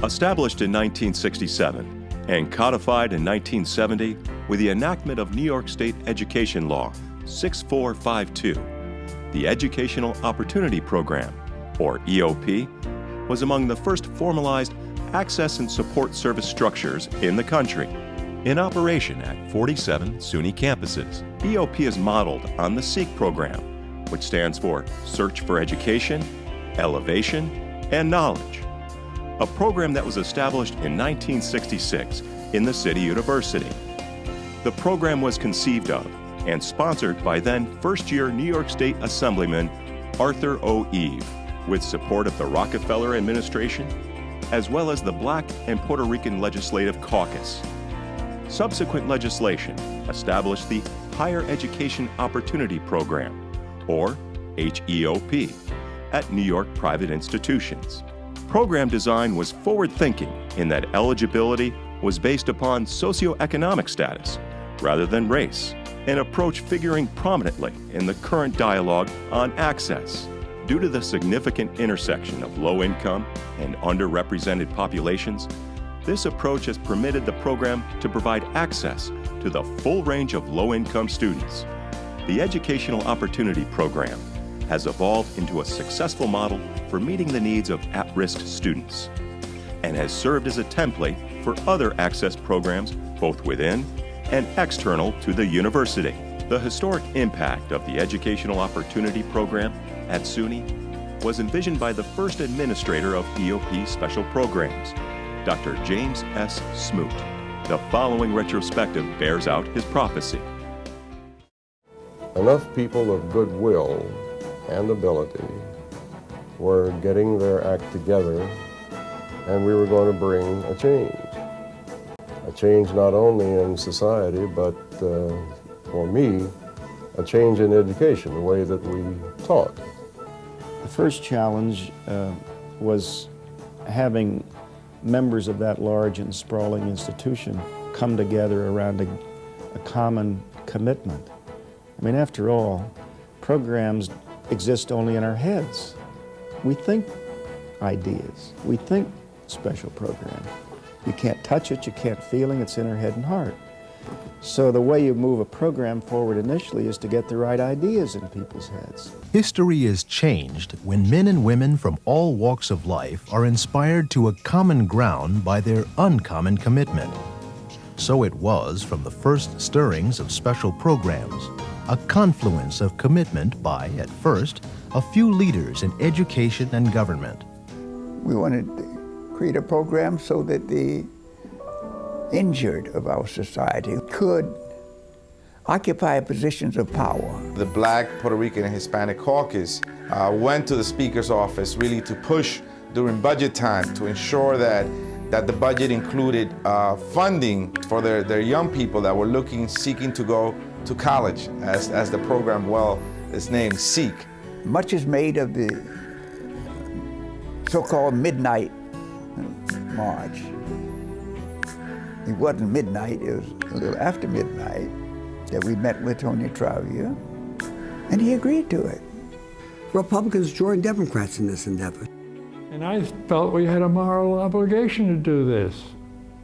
Established in 1967 and codified in 1970 with the enactment of New York State Education Law 6452, the Educational Opportunity Program, or EOP, was among the first formalized access and support service structures in the country. In operation at 47 SUNY campuses, EOP is modeled on the SEEK program, which stands for Search for Education, Elevation, and Knowledge, a program that was established in 1966 in the City University. The program was conceived of and sponsored by then first-year New York State Assemblyman Arthur O. Eve, with support of the Rockefeller administration, as well as the Black and Puerto Rican Legislative Caucus. Subsequent legislation established the Higher Education Opportunity Program, or HEOP, at New York private institutions. Program design was forward-thinking in that eligibility was based upon socioeconomic status rather than race, an approach figuring prominently in the current dialogue on access. Due to the significant intersection of low-income and underrepresented populations, this approach has permitted the program to provide access to the full range of low-income students. The Educational Opportunity Program has evolved into a successful model for meeting the needs of at-risk students and has served as a template for other access programs both within and external to the university. The historic impact of the Educational Opportunity Program at SUNY was envisioned by the first administrator of EOP Special Programs, Dr. James S. Smoot. The following retrospective bears out his prophecy. Enough people of goodwill and ability were getting their act together, and we were going to bring a change. A change not only in society, but for me, a change in education, the way that we taught. The first challenge was having members of that large and sprawling institution come together around a common commitment. I mean, after all, programs exist only in our heads. We think ideas, we think special program. You can't touch it, you can't feel it, it's in our head and heart. So the way you move a program forward initially is to get the right ideas in people's heads. History is changed when men and women from all walks of life are inspired to a common ground by their uncommon commitment. So it was from the first stirrings of special programs, a confluence of commitment by, at first, a few leaders in education and government. We wanted to create a program so that the injured of our society could occupy positions of power. The Black, Puerto Rican, and Hispanic caucus went to the Speaker's office really to push during budget time to ensure that the budget included funding for their young people that were seeking to go to college, as the program is named, SEEK. Much is made of the so-called midnight march. It wasn't midnight, it was a little after midnight that we met with Tony Travia, and he agreed to it. Republicans joined Democrats in this endeavor. And I felt we had a moral obligation to do this.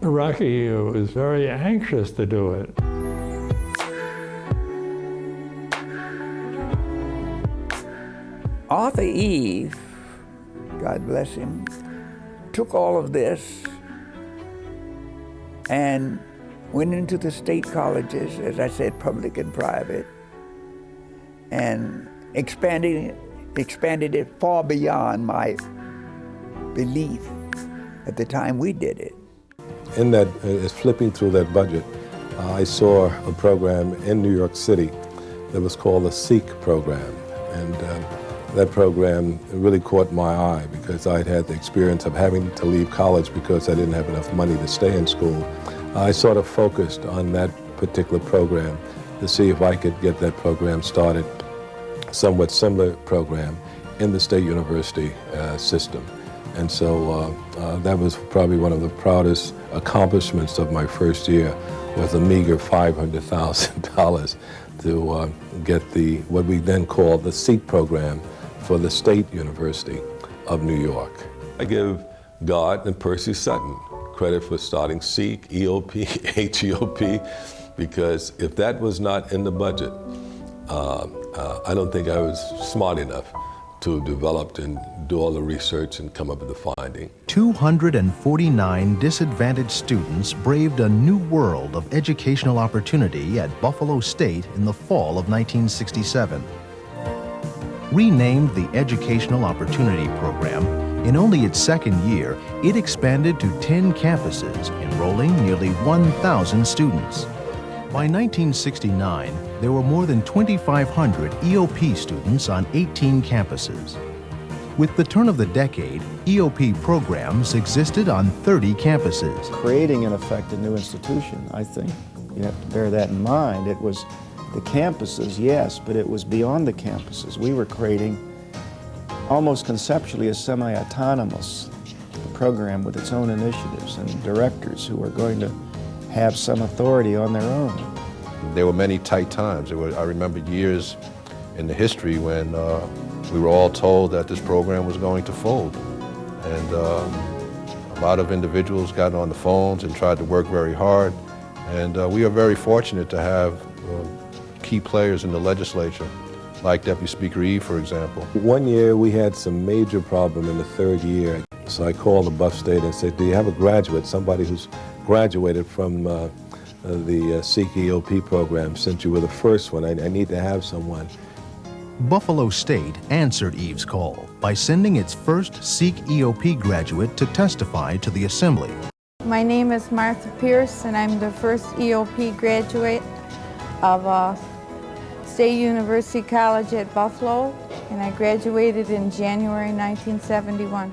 Rocky was very anxious to do it. Arthur Eve, God bless him, took all of this and went into the state colleges, as I said, public and private, and expanded it far beyond my belief at the time we did it. In that, flipping through that budget, I saw a program in New York City that was called the SEEK program. And that program really caught my eye because I'd had the experience of having to leave college because I didn't have enough money to stay in school. I sort of focused on that particular program to see if I could get that program started, somewhat similar program in the State University system. And so that was probably one of the proudest accomplishments of my first year, was a meager $500,000 to get what we then called the SEEK program for the State University of New York. I give God and Percy Sutton. Credit for starting SEEK, EOP, HEOP, because if that was not in the budget, I don't think I was smart enough to have developed and do all the research and come up with the finding. 249 disadvantaged students braved a new world of educational opportunity at Buffalo State in the fall of 1967. Renamed the Educational Opportunity Program, in only its second year, it expanded to 10 campuses, enrolling nearly 1,000 students. By 1969, there were more than 2,500 EOP students on 18 campuses. With the turn of the decade, EOP programs existed on 30 campuses. Creating, in effect, a new institution, I think you have to bear that in mind. It was the campuses, yes, but it was beyond the campuses. We were creating almost conceptually a semi-autonomous program with its own initiatives and directors who are going to have some authority on their own. There were many tight times. I remember years in the history when we were all told that this program was going to fold. And a lot of individuals got on the phones and tried to work very hard. And we are very fortunate to have key players in the legislature, like Deputy Speaker Eve, for example. One year we had some major problem in the third year. So I called the Buff State and said, do you have a graduate, somebody who's graduated from the SEEK EOP program, since you were the first one? I need to have someone. Buffalo State answered Eve's call by sending its first SEEK EOP graduate to testify to the Assembly. My name is Martha Pierce, and I'm the first EOP graduate of State University College at Buffalo, and I graduated in January 1971.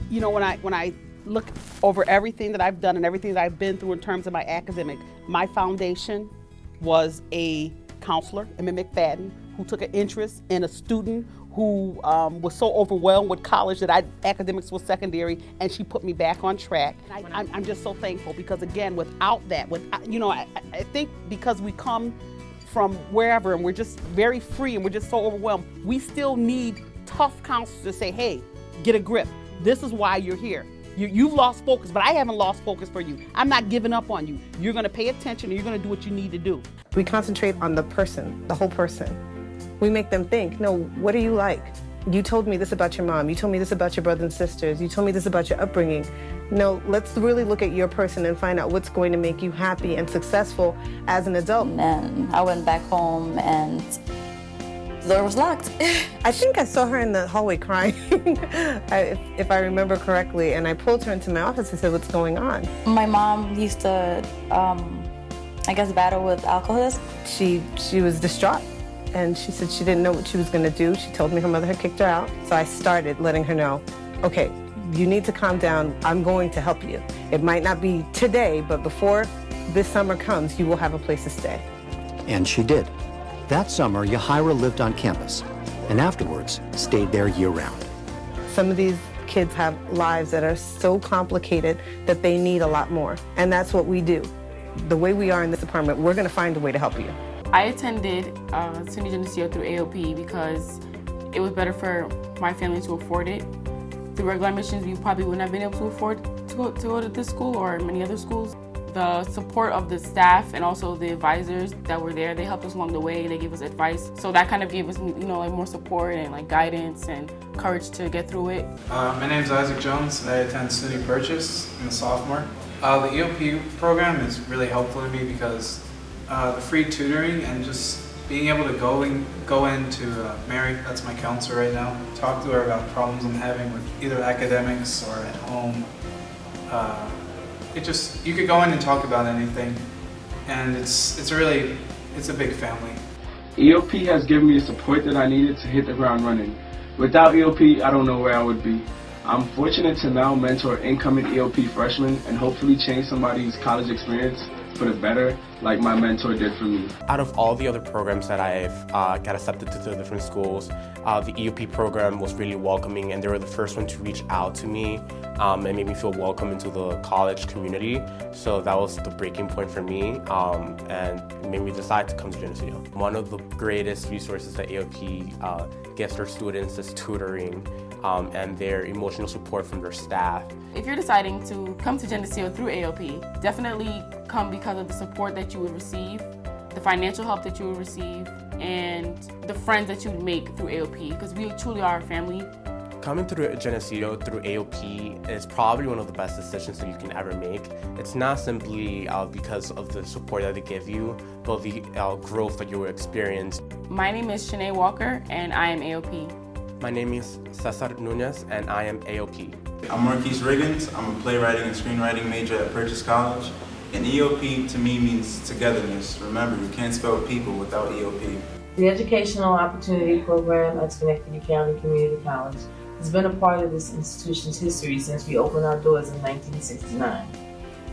You know, when I look over everything that I've done and everything that I've been through in terms of my academic, my foundation was a counselor, Emma McFadden, who took an interest in a student who was so overwhelmed with college that academics was secondary, and she put me back on track. I'm just so thankful because, again, without that, I think because we come from wherever and we're just very free and we're just so overwhelmed, we still need tough counselors to say, hey, get a grip. This is why you're here. You've lost focus, but I haven't lost focus for you. I'm not giving up on you. You're going to pay attention and you're going to do what you need to do. We concentrate on the person, the whole person. We make them think, no, what are you like? You told me this about your mom. You told me this about your brothers and sisters. You told me this about your upbringing. No, let's really look at your person and find out what's going to make you happy and successful as an adult. And I went back home and the door was locked. I think I saw her in the hallway crying, if I remember correctly, and I pulled her into my office and said, what's going on? My mom used to, I guess, battle with alcoholism. She was distraught, and she said she didn't know what she was going to do. She told me her mother had kicked her out, so I started letting her know, okay, you need to calm down. I'm going to help you. It might not be today, but before this summer comes, you will have a place to stay. And she did. That summer, Yahira lived on campus, and afterwards stayed there year-round. Some of these kids have lives that are so complicated that they need a lot more, and that's what we do. The way we are in this department, we're going to find a way to help you. I attended SUNY Geneseo through AOP because it was better for my family to afford it. Through regular admissions, we probably wouldn't have been able to afford to go to this school or many other schools. The support of the staff and also the advisors that were there, they helped us along the way. They gave us advice. So that kind of gave us, like more support and like guidance and courage to get through it. My name is Isaac Jones. I attend SUNY Purchase. I'm a sophomore. The EOP program is really helpful to me because the free tutoring and just being able to go into Mary, that's my counselor right now, talk to her about problems I'm having with either academics or at home. You could go in and talk about anything, and it's a big family. EOP has given me the support that I needed to hit the ground running. Without EOP, I don't know where I would be. I'm fortunate to now mentor incoming EOP freshmen and hopefully change somebody's college experience for the better, like my mentor did for me. Out of all the other programs that I've got accepted to the different schools, the EOP program was really welcoming, and they were the first one to reach out to me and made me feel welcome into the college community. So that was the breaking point for me and made me decide to come to Geneseo. One of the greatest resources that EOP gives their students is tutoring. and their emotional support from their staff. If you're deciding to come to Geneseo through AOP, definitely come because of the support that you would receive, the financial help that you would receive, and the friends that you would make through AOP, because we truly are a family. Coming to Geneseo through AOP is probably one of the best decisions that you can ever make. It's not simply because of the support that they give you, but the growth that you will experience. My name is Shanae Walker, and I am AOP. My name is Cesar Nunez, and I am AOP. I'm Marquise Riggins. I'm a playwriting and screenwriting major at Purchase College. And EOP to me means togetherness. Remember, you can't spell people without EOP. The Educational Opportunity Program at Schenectady County Community College has been a part of this institution's history since we opened our doors in 1969.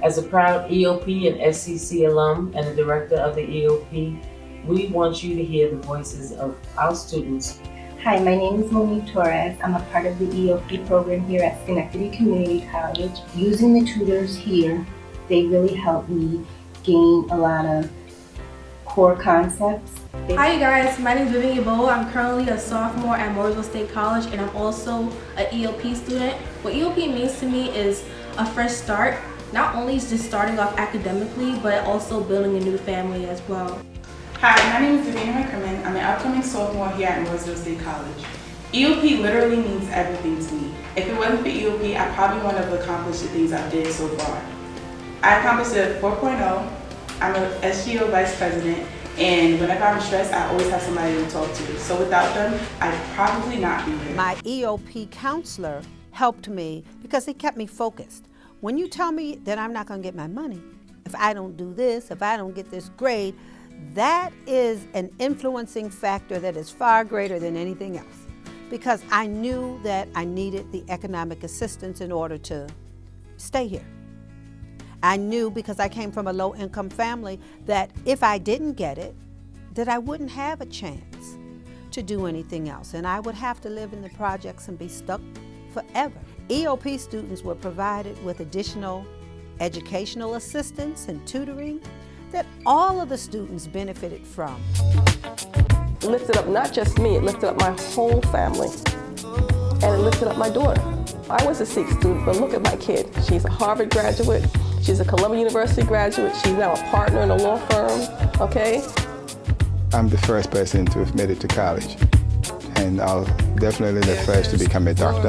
As a proud EOP and SCC alum and the director of the EOP, we want you to hear the voices of our students. Hi, my name is Monique Torres. I'm a part of the EOP program here at Schenectady Community College. Using the tutors here, they really helped me gain a lot of core concepts. Hi you guys, my name is Vivian Yeboah. I'm currently a sophomore at Mooresville State College, and I'm also an EOP student. What EOP means to me is a fresh start. Not only is just starting off academically, but also building a new family as well. Hi, my name is Davina McCrimmon. I'm an upcoming sophomore here at Mooresville State College. EOP literally means everything to me. If it wasn't for EOP, I probably wouldn't have accomplished the things I've did so far. I accomplished a 4.0. I'm a SGO vice president. And whenever I'm stressed, I always have somebody to talk to. So without them, I'd probably not be here. My EOP counselor helped me because he kept me focused. When you tell me that I'm not going to get my money, if I don't do this, if I don't get this grade, that is an influencing factor that is far greater than anything else. Because I knew that I needed the economic assistance in order to stay here. I knew, because I came from a low-income family, that if I didn't get it, that I wouldn't have a chance to do anything else, and I would have to live in the projects and be stuck forever. EOP students were provided with additional educational assistance and tutoring that all of the students benefited from. It lifted up not just me, it lifted up my whole family, and it lifted up my daughter. I was a SEEK student, but look at my kid. She's a Harvard graduate. She's a Columbia University graduate. She's now a partner in a law firm, okay? I'm the first person to have made it to college, and I'll definitely the first to become a doctor.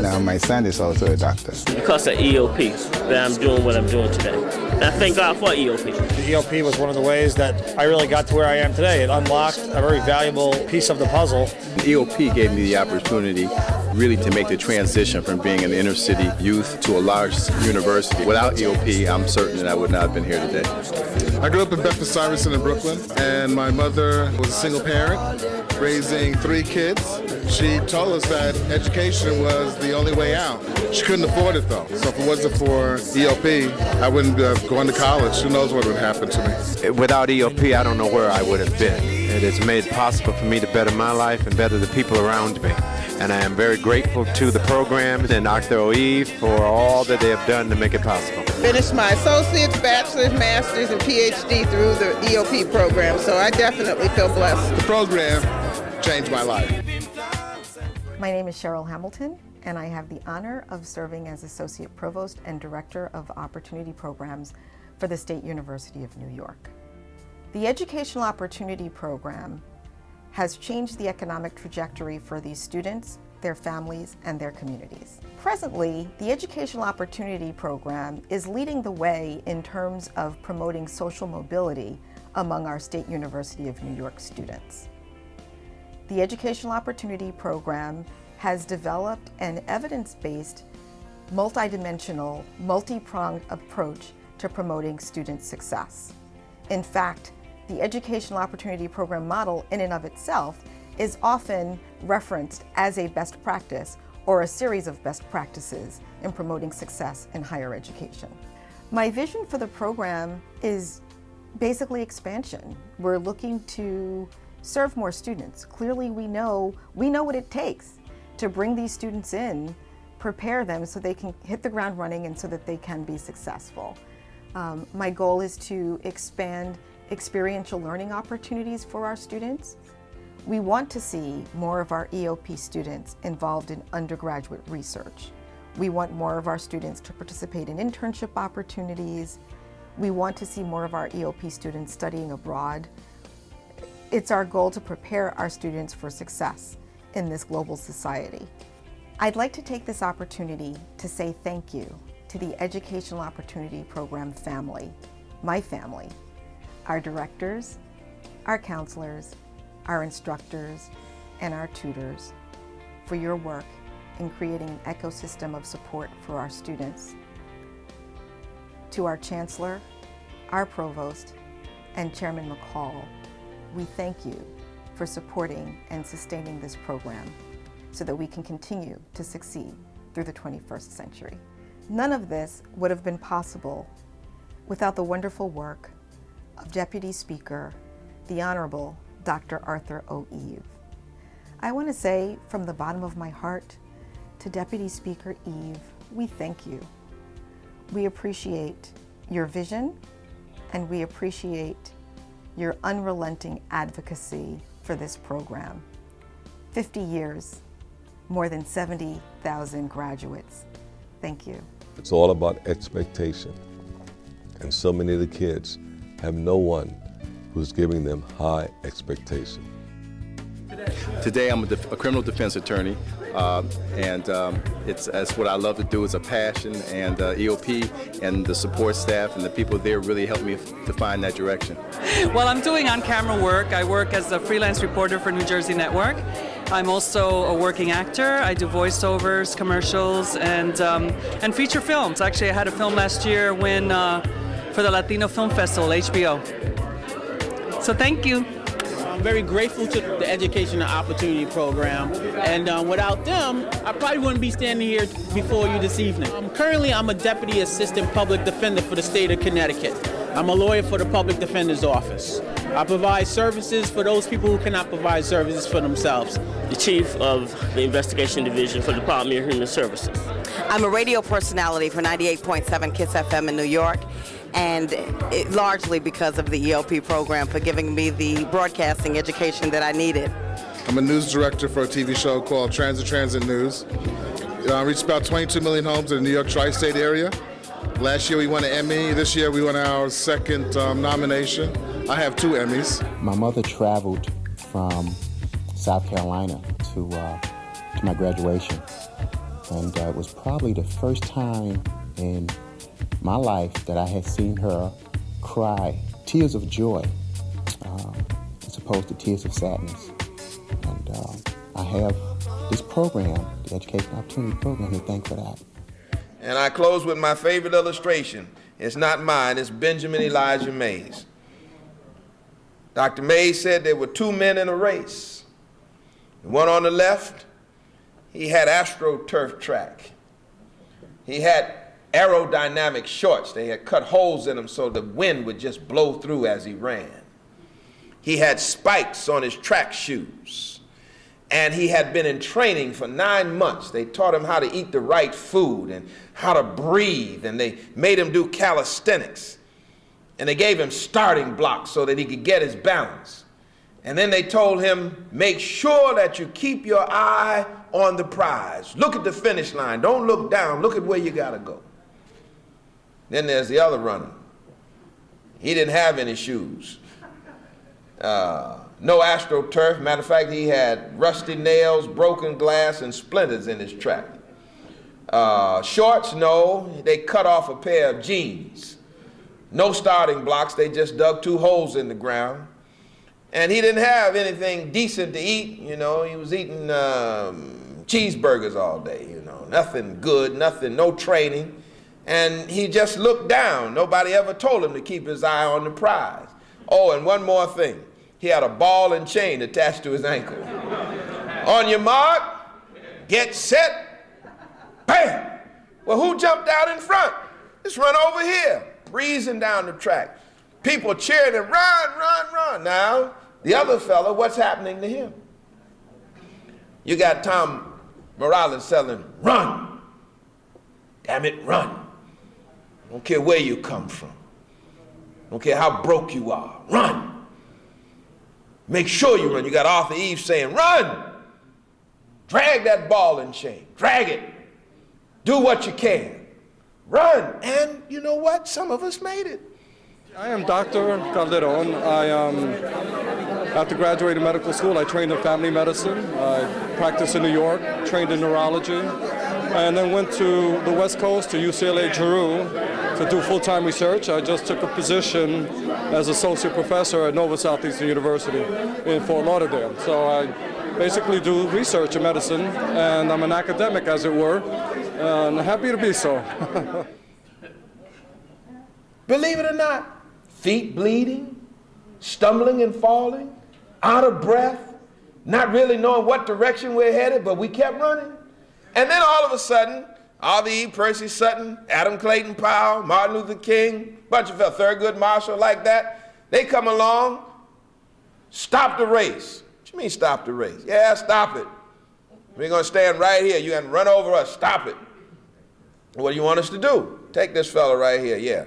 Now my son is also a doctor. Because of EOP that I'm doing what I'm doing today. And I thank God for EOP. The EOP was one of the ways that I really got to where I am today. It unlocked a very valuable piece of the puzzle. EOP gave me the opportunity really to make the transition from being an inner city youth to a large university. Without EOP, I'm certain that I would not have been here today. I grew up in Bedford-Stuyvesant in Brooklyn, and my mother was a single parent, raising 3 kids. She told us that education was the only way out. She couldn't afford it though. So if it wasn't for EOP, I wouldn't have gone to college. Who knows what would happen to me. Without EOP, I don't know where I would have been. It has made possible for me to better my life and better the people around me. And I am very grateful to the program and Dr. OE for all that they have done to make it possible. Finished my associate's, bachelor's, master's, and PhD through the EOP program, so I definitely feel blessed. The program changed my life. My name is Cheryl Hamilton, and I have the honor of serving as Associate Provost and Director of Opportunity Programs for the State University of New York. The Educational Opportunity Program has changed the economic trajectory for these students, their families, and their communities. Presently, the Educational Opportunity Program is leading the way in terms of promoting social mobility among our State University of New York students. The Educational Opportunity Program has developed an evidence-based, multidimensional, multi-pronged approach to promoting student success. In fact, the Educational Opportunity Program model in and of itself is often referenced as a best practice or a series of best practices in promoting success in higher education. My vision for the program is basically expansion. We're looking to serve more students. Clearly we know what it takes to bring these students in, prepare them so they can hit the ground running and so that they can be successful. My goal is to expand experiential learning opportunities for our students. We want to see more of our EOP students involved in undergraduate research. We want more of our students to participate in internship opportunities. We want to see more of our EOP students studying abroad. It's our goal to prepare our students for success in this global society. I'd like to take this opportunity to say thank you to the Educational Opportunity Program family, my family, our directors, our counselors, our instructors, and our tutors for your work in creating an ecosystem of support for our students. To our Chancellor, our Provost, and Chairman McCall, we thank you for supporting and sustaining this program so that we can continue to succeed through the 21st century. None of this would have been possible without the wonderful work of Deputy Speaker, the Honorable Dr. Arthur O. Eve. I want to say from the bottom of my heart to Deputy Speaker Eve, we thank you. We appreciate your vision and we appreciate your unrelenting advocacy for this program. 50 years, more than 70,000 graduates. Thank you. It's all about expectation. And so many of the kids have no one who's giving them high expectation. Today I'm a criminal defense attorney, and it's what I love to do. It's a passion, and EOP and the support staff and the people there really helped me to find that direction. Well, I'm doing on-camera work. I work as a freelance reporter for New Jersey Network. I'm also a working actor. I do voiceovers, commercials, and feature films. Actually, I had a film last year win for the Latino Film Festival, HBO. So thank you. I'm very grateful to the Education and Opportunity Program, and without them, I probably wouldn't be standing here before you this evening. Currently, I'm a Deputy Assistant Public Defender for the state of Connecticut. I'm a lawyer for the Public Defender's Office. I provide services for those people who cannot provide services for themselves. The Chief of the Investigation Division for the Department of Human Services. I'm a radio personality for 98.7 KISS FM in New York, and largely because of the EOP program for giving me the broadcasting education that I needed. I'm a news director for a TV show called Transit News. I reached about 22 million homes in the New York tri-state area. Last year we won an Emmy. This year we won our second nomination. I have 2 Emmys. My mother traveled from South Carolina to my graduation, and it was probably the first time in my life that I had seen her cry tears of joy as opposed to tears of sadness. And I have this program, the Education Opportunity Program, to thank for that. And I close with my favorite illustration. It's not mine, it's Benjamin Elijah Mays. Dr. Mays said there were 2 men in a race. The one on the left, he had AstroTurf track. He had aerodynamic shorts. They had cut holes in them so the wind would just blow through as he ran. He had spikes on his track shoes. And he had been in training for 9 months. They taught him how to eat the right food and how to breathe, and they made him do calisthenics. And they gave him starting blocks so that he could get his balance. And then they told him, make sure that you keep your eye on the prize. Look at the finish line. Don't look down. Look at where you got to go. Then there's the other runner. He didn't have any shoes. No AstroTurf. Matter of fact, he had rusty nails, broken glass, and splinters in his track. Shorts, no. They cut off a pair of jeans. No starting blocks. They just dug 2 holes in the ground. And he didn't have anything decent to eat. You know, he was eating cheeseburgers all day. You know, nothing good, no training. And he just looked down. Nobody ever told him to keep his eye on the prize. Oh, and one more thing. He had a ball and chain attached to his ankle. On your mark, get set, bam! Well, who jumped out in front? Just run over here, breezing down the track. People cheering and run, run, run. Now, the other fella, what's happening to him? You got Tom Morales telling, run. Damn it, run. Don't care where you come from. Don't care how broke you are. Run. Make sure you run. You got Arthur Eve saying, run! Drag that ball and chain. Drag it. Do what you can. Run. And you know what? Some of us made it. I am Dr. Calderon. After graduating medical school, I trained in family medicine. I practiced in New York, trained in neurology, and then went to the West Coast to UCLA Giroux to do full-time research. I just took a position as associate professor at Nova Southeastern University in Fort Lauderdale. So I basically do research in medicine, and I'm an academic, as it were, and happy to be so. Believe it or not, feet bleeding, stumbling and falling, out of breath, not really knowing what direction we're headed, but we kept running. And then all of a sudden, Arthur Eve, Percy Sutton, Adam Clayton Powell, Martin Luther King, bunch of Thurgood Marshall like that, they come along, stop the race. What you mean stop the race? Yeah, stop it. We're going to stand right here. You're going to run over us. Stop it. What do you want us to do? Take this fella right here. Yeah.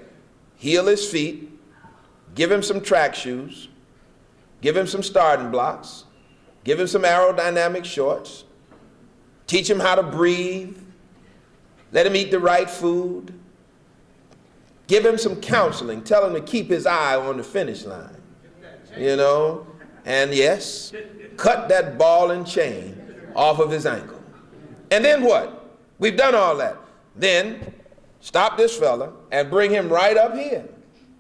Heel his feet. Give him some track shoes. Give him some starting blocks. Give him some aerodynamic shorts. Teach him how to breathe. Let him eat the right food. Give him some counseling. Tell him to keep his eye on the finish line. You know? And yes, cut that ball and chain off of his ankle. And then what? We've done all that. Then stop this fella and bring him right up here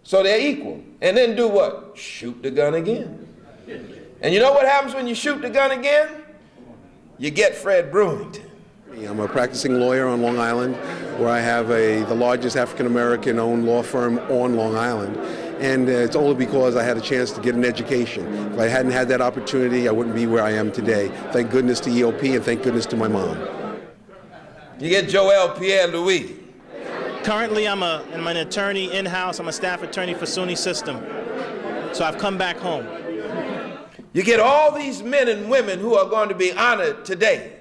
so they're equal. And then do what? Shoot the gun again. And you know what happens when you shoot the gun again? You get Fred Brewington. I'm a practicing lawyer on Long Island, where I have the largest African-American owned law firm on Long Island. And it's only because I had a chance to get an education. If I hadn't had that opportunity, I wouldn't be where I am today. Thank goodness to EOP and thank goodness to my mom. You get Joel Pierre-Louis. Currently, I'm an attorney in-house. I'm a staff attorney for SUNY system. So I've come back home. You get all these men and women who are going to be honored today.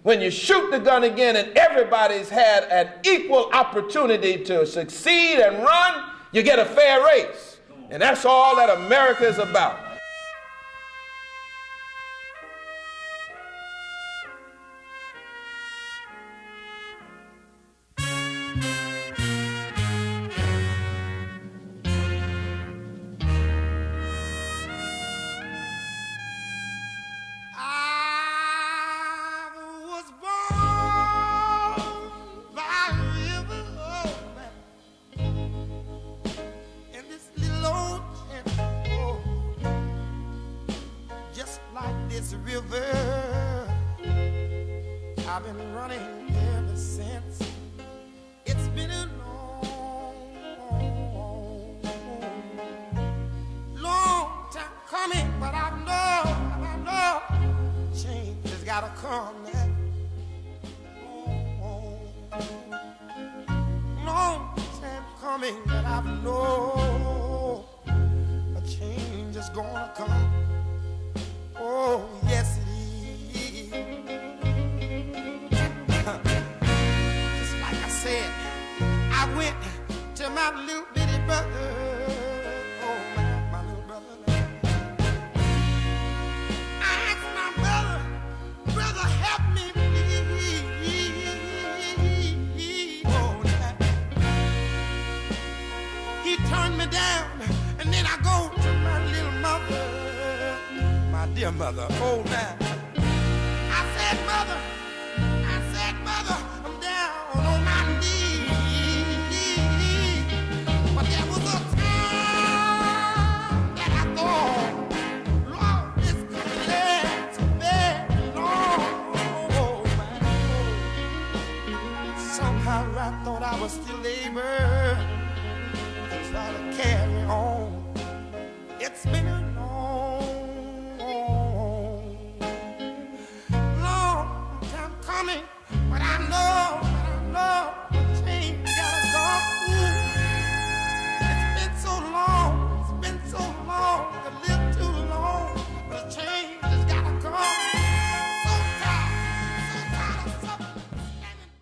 When you shoot the gun again and everybody's had an equal opportunity to succeed and run, you get a fair race. And that's all that America is about. River, I've been running ever since. It's been a long time coming, but I know change has gotta come now. Long time coming, but I know a change is gonna come. Oh, yes it is. Just like I said, I went to my little bitty brother. Oh, my little brother. I asked my brother, help me, please. Oh, he turned me down, and then I go to my little mother. Dear mother, oh man, I said, mother,